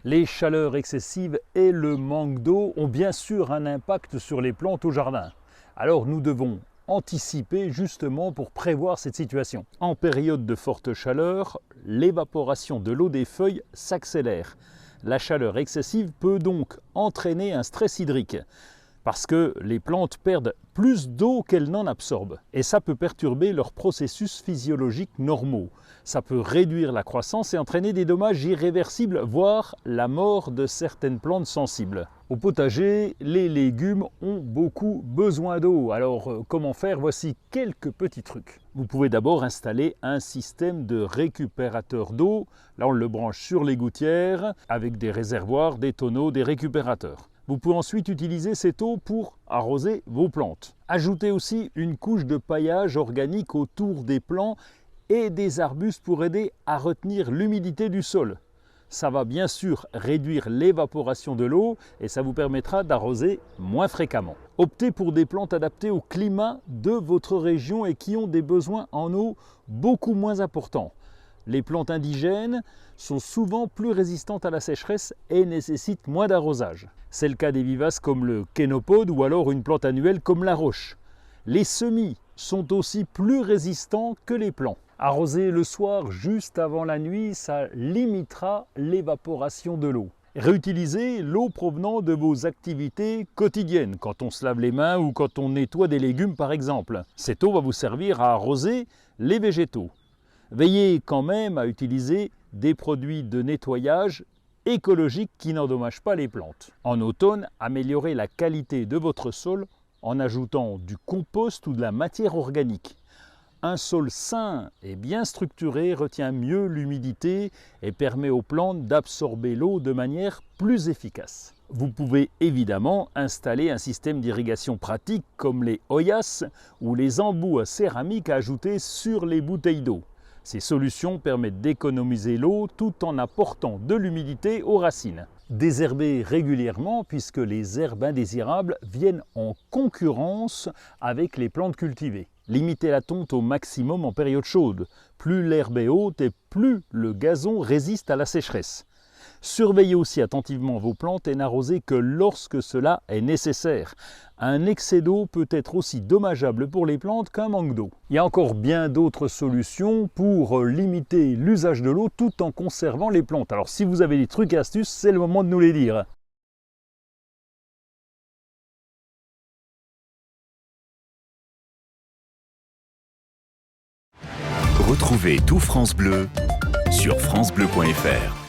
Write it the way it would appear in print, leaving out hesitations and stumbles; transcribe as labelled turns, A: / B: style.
A: Les chaleurs excessives et le manque d'eau ont bien sûr un impact sur les plantes au jardin. Alors nous devons anticiper justement pour prévoir cette situation. En période de forte chaleur, l'évaporation de l'eau des feuilles s'accélère. La chaleur excessive peut donc entraîner un stress hydrique parce que les plantes perdent plus d'eau qu'elles n'en absorbent. Et ça peut perturber leurs processus physiologiques normaux. Ça peut réduire la croissance et entraîner des dommages irréversibles, voire la mort de certaines plantes sensibles. Au potager, les légumes ont beaucoup besoin d'eau. Alors comment faire? Voici quelques petits trucs. Vous pouvez d'abord installer un système de récupérateur d'eau. Là on le branche sur les gouttières avec des réservoirs, des tonneaux, des récupérateurs. Vous pouvez ensuite utiliser cette eau pour arroser vos plantes. Ajoutez aussi une couche de paillage organique autour des plants et des arbustes pour aider à retenir l'humidité du sol. Ça va bien sûr réduire l'évaporation de l'eau et ça vous permettra d'arroser moins fréquemment. Optez pour des plantes adaptées au climat de votre région et qui ont des besoins en eau beaucoup moins importants. Les plantes indigènes sont souvent plus résistantes à la sécheresse et nécessitent moins d'arrosage. C'est le cas des vivaces comme le kénopode ou alors une plante annuelle comme la roche. Les semis sont aussi plus résistants que les plants. Arroser le soir juste avant la nuit, ça limitera l'évaporation de l'eau. Réutilisez l'eau provenant de vos activités quotidiennes, quand on se lave les mains ou quand on nettoie des légumes par exemple. Cette eau va vous servir à arroser les végétaux. Veillez quand même à utiliser des produits de nettoyage écologiques qui n'endommagent pas les plantes. En automne, améliorez la qualité de votre sol en ajoutant du compost ou de la matière organique. Un sol sain et bien structuré retient mieux l'humidité et permet aux plantes d'absorber l'eau de manière plus efficace. Vous pouvez évidemment installer un système d'irrigation pratique comme les Hoyas ou les embouts à céramique à ajouter sur les bouteilles d'eau. Ces solutions permettent d'économiser l'eau tout en apportant de l'humidité aux racines. Désherber régulièrement puisque les herbes indésirables viennent en concurrence avec les plantes cultivées. Limitez la tonte au maximum en période chaude. Plus l'herbe est haute et plus le gazon résiste à la sécheresse. Surveillez aussi attentivement vos plantes et n'arrosez que lorsque cela est nécessaire. Un excès d'eau peut être aussi dommageable pour les plantes qu'un manque d'eau. Il y a encore bien d'autres solutions pour limiter l'usage de l'eau tout en conservant les plantes. Alors si vous avez des trucs et astuces, c'est le moment de nous les dire.
B: Retrouvez tout France Bleu sur francebleu.fr.